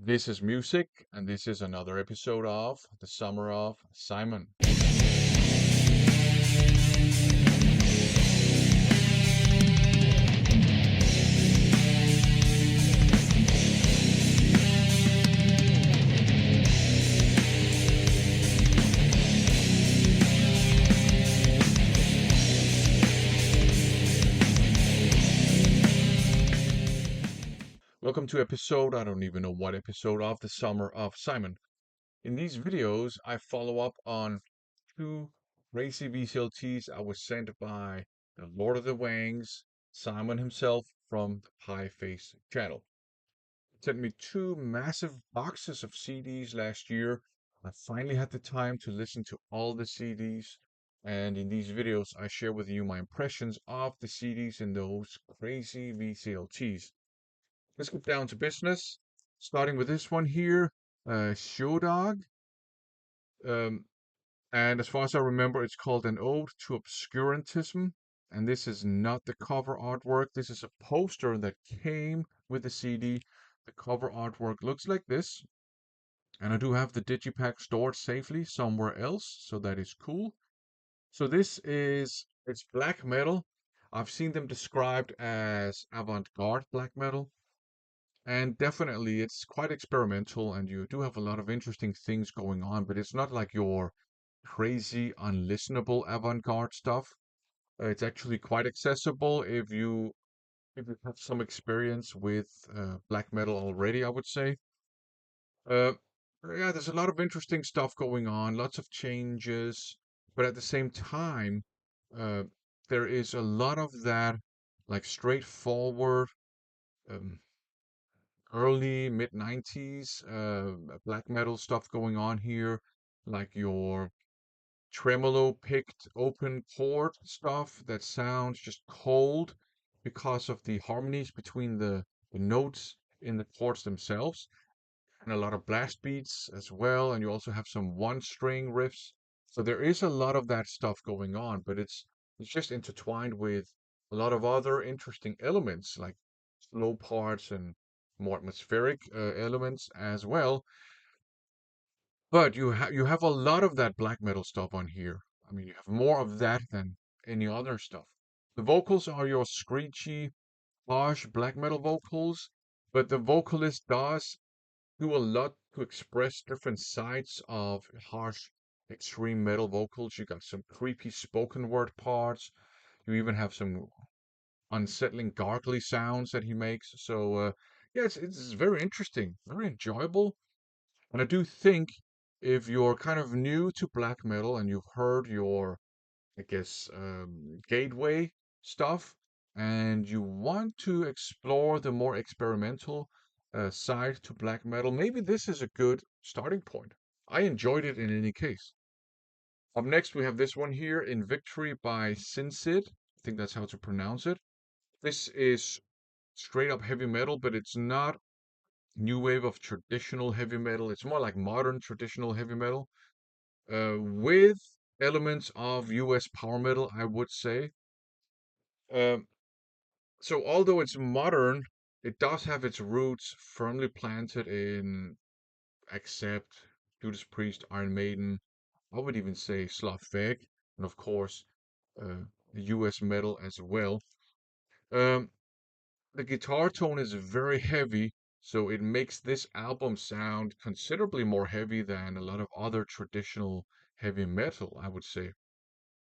This is music, and this is another episode of The Summer of Simon. Welcome to episode, I don't even know what episode of The Summer of Simon. In these videos, I follow up on two crazy VCLTs I was sent by the Lord of the Wangs, Simon himself from the Pie Face channel. He sent me two massive boxes of CDs last year. I finally had the time to listen to all the CDs, and in these videos, I share with you my impressions of the CDs in those crazy VCLTs. Let's get down to business. Starting with this one here, Show Dog. Um, and as far as I remember, it's called An Ode to Obscurantism. And this is not the cover artwork. This is a poster that came with the CD. The cover artwork looks like this. And I do have the Digipack stored safely somewhere else, so that is cool. So it's black metal. I've seen them described as avant-garde black metal. And definitely, it's quite experimental, and you do have a lot of interesting things going on, but it's not like your crazy, unlistenable avant-garde stuff. It's actually quite accessible if you have some experience with black metal already, I would say. Uh, yeah, there's a lot of interesting stuff going on, lots of changes, but at the same time, uh, there is a lot of that, like straightforward. Um, Early mid 90s black metal stuff going on here, like your tremolo picked open chord stuff that sounds just cold because of the harmonies between the notes in the chords themselves, and a lot of blast beats as well, and you also have some one string riffs. So there is a lot of that stuff going on, but it's just intertwined with a lot of other interesting elements like slow parts and more atmospheric elements as well. But you have a lot of that black metal stuff on here. I mean, you have more of that than any other stuff. The vocals are your screechy, harsh black metal vocals, but the vocalist does do a lot to express different sides of harsh extreme metal vocals. You got some creepy spoken word parts. You even have some unsettling gargly sounds that he makes. So yeah, it's very interesting, very enjoyable. And I do think if you're kind of new to black metal and you've heard your, I guess, gateway stuff, and you want to explore the more experimental side to black metal, maybe this is a good starting point. I enjoyed it in any case. Up next, we have this one here, In Victory by Sinsid. I think that's how to pronounce it. This is straight up heavy metal, but it's not new wave of traditional heavy metal. It's more like modern traditional heavy metal with elements of US power metal, I would say. Um, so although it's modern, it does have its roots firmly planted in Accept, Judas Priest, Iron Maiden. I would even say Slavic, and of course, US metal as well. Um, the guitar tone is very heavy, so it makes this album sound considerably more heavy than a lot of other traditional heavy metal, I would say.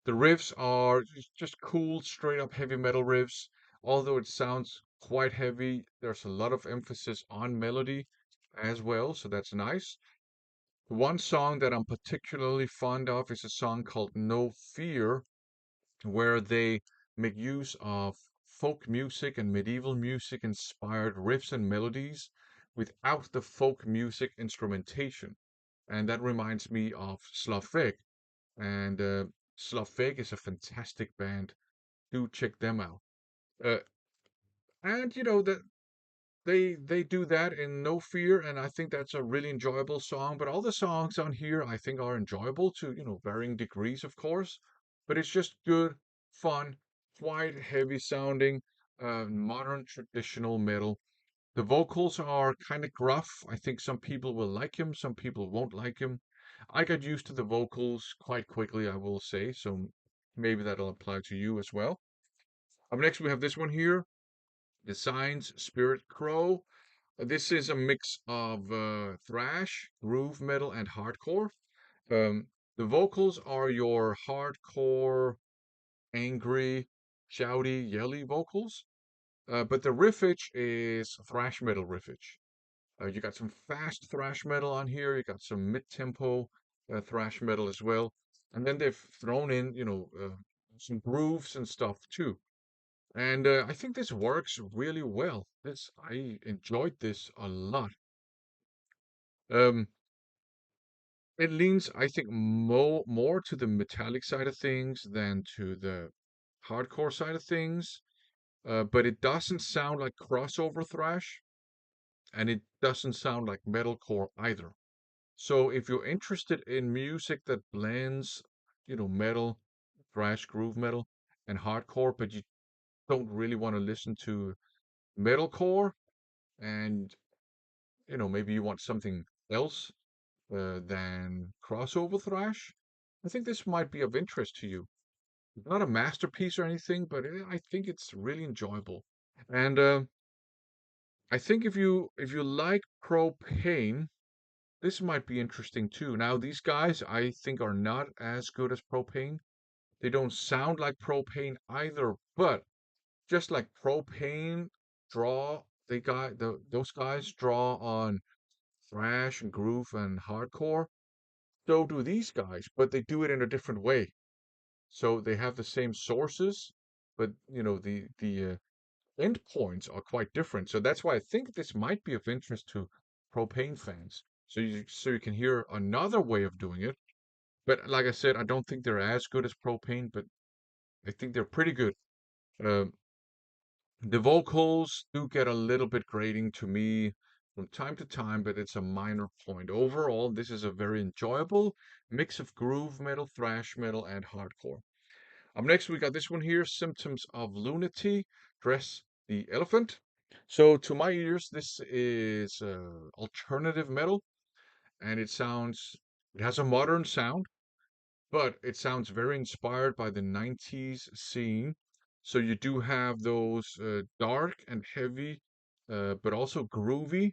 The riffs are just cool, straight up heavy metal riffs. Although it sounds quite heavy, there's a lot of emphasis on melody as well, so that's nice. One song that I'm particularly fond of is a song called No Fear, where they make use of folk music and medieval music inspired riffs and melodies without the folk music instrumentation. And that reminds me of Slavik. And Slavik is a fantastic band. Do check them out. Uh, and you know that they do that in No Fear, and I think that's a really enjoyable song. But all the songs on here I think are enjoyable to varying degrees, of course. But it's just good, fun, quite heavy sounding, modern traditional metal. The vocals are kind of gruff. I think some people will like him, some people won't like him. I got used to the vocals quite quickly, I will say, so maybe that'll apply to you as well. Up next, we have this one here, the Signs Spirit Crow. This is a mix of thrash, groove metal, and hardcore. Um, the vocals are your hardcore, angry, shouty, yelly vocals, but the riffage is thrash metal riffage. You got some fast thrash metal on here. You got some mid-tempo thrash metal as well, and then they've thrown in, some grooves and stuff too. And I think this works really well. This I enjoyed this a lot. Um, it leans, I think, more to the metallic side of things than to the hardcore side of things. But it doesn't sound like crossover thrash, and it doesn't sound like metalcore either. So if you're interested in music that blends, metal, thrash, groove metal, and hardcore, but you don't really want to listen to metalcore, and maybe you want something else than crossover thrash, I think this might be of interest to you. It's not a masterpiece or anything, but I think it's really enjoyable. And I think if you like propane, this might be interesting too. Now, these guys I think are not as good as propane. They don't sound like propane either, but just like propane those guys draw on thrash and groove and hardcore. So do these guys, but they do it in a different way. So they have the same sources, but the endpoints are quite different. So that's why I think this might be of interest to propane fans. So you can hear another way of doing it. But like I said, I don't think they're as good as propane, but I think they're pretty good. Um, the vocals do get a little bit grating to me from time to time, but it's a minor point. Overall, this is a very enjoyable mix of groove metal, thrash metal, and hardcore. Up next, we got this one here, Symptoms of Lunacy, Dress the Elephant. So to my ears, this is alternative metal, and it has a modern sound, but it sounds very inspired by the 90s scene. So you do have those dark and heavy, but also groovy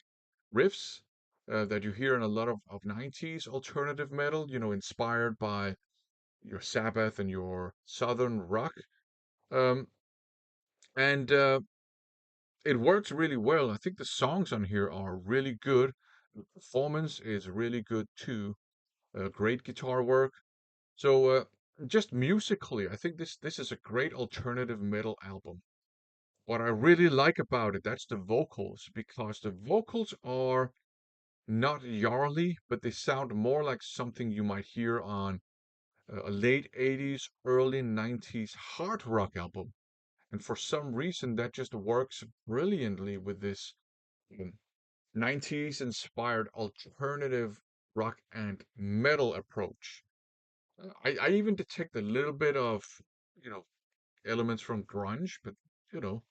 riffs that you hear in a lot of 90s alternative metal, inspired by your Sabbath and your Southern rock. Um, and it works really well. I think the songs on here are really good. The performance is really good too. Great guitar work. So just musically, I think this is a great alternative metal album. What I really like about it, that's the vocals, because the vocals are not yarly, but they sound more like something you might hear on a late 80s, early 90s hard rock album. And for some reason, that just works brilliantly with this um, 90s inspired alternative rock and metal approach. I even detect a little bit of, you know, elements from grunge, but, you know,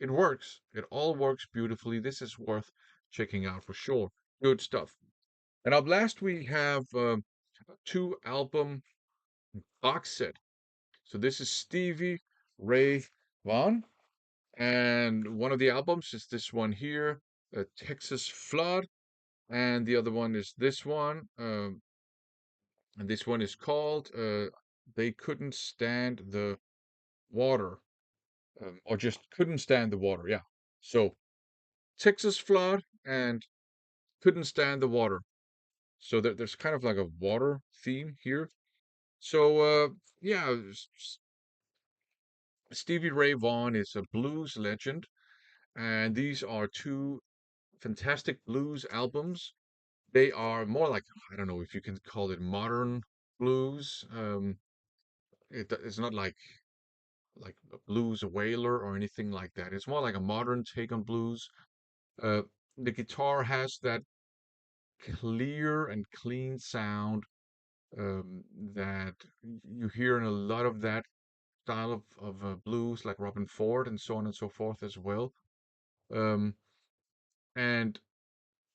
it works. It all works beautifully. This is worth checking out for sure. Good stuff. And up last, we have two album box set. So this is Stevie Ray Vaughan. And one of the albums is this one here, Texas Flood. And the other one is this one. And this one is called They Couldn't Stand the Water. Or just Couldn't Stand the Water. Yeah. So Texas Flood and Couldn't Stand the Water. So there's kind of like a water theme here. So yeah, Stevie Ray Vaughan is a blues legend, and these are two fantastic blues albums. They are more like, I don't know if you can call it modern blues. It's not like a blues wailer or anything like that. It's more like a modern take on blues. Uh, the guitar has that clear and clean sound that you hear in a lot of that style of blues, like Robin Ford and so on and so forth as well. Um, and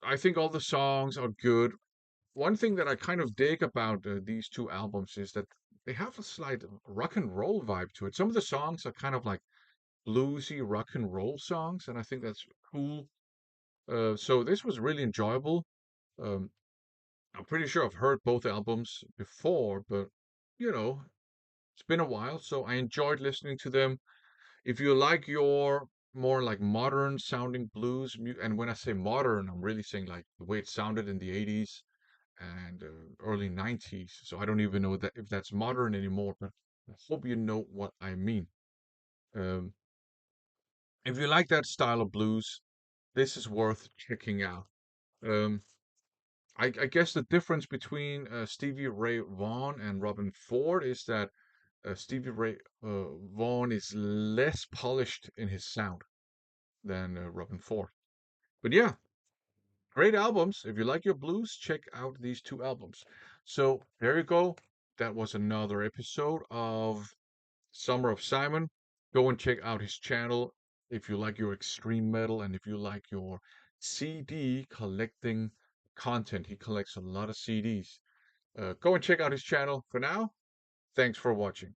I think all the songs are good. One thing that I kind of dig about these two albums is that they have a slight rock and roll vibe to it. Some of the songs are kind of like bluesy rock and roll songs, and I think that's cool. So this was really enjoyable. Um, I'm pretty sure I've heard both albums before, but you know, it's been a while, so I enjoyed listening to them. If you like your more like modern sounding blues, and when I say modern, I'm really saying like the way it sounded in the 80s and early 90s. So I don't even know that if that's modern anymore, but I hope you know what I mean. Um, if you like that style of blues, this is worth checking out. Um, I guess the difference between Stevie Ray Vaughan and Robin Ford is that Stevie Ray Vaughan is less polished in his sound than Robin Ford. But yeah, great albums. If you like your blues, check out these two albums. So there you go. That was another episode of Summer of Simon. Go and check out his channel if you like your extreme metal and if you like your CD collecting content. He collects a lot of CDs. Go and check out his channel. For now, thanks for watching.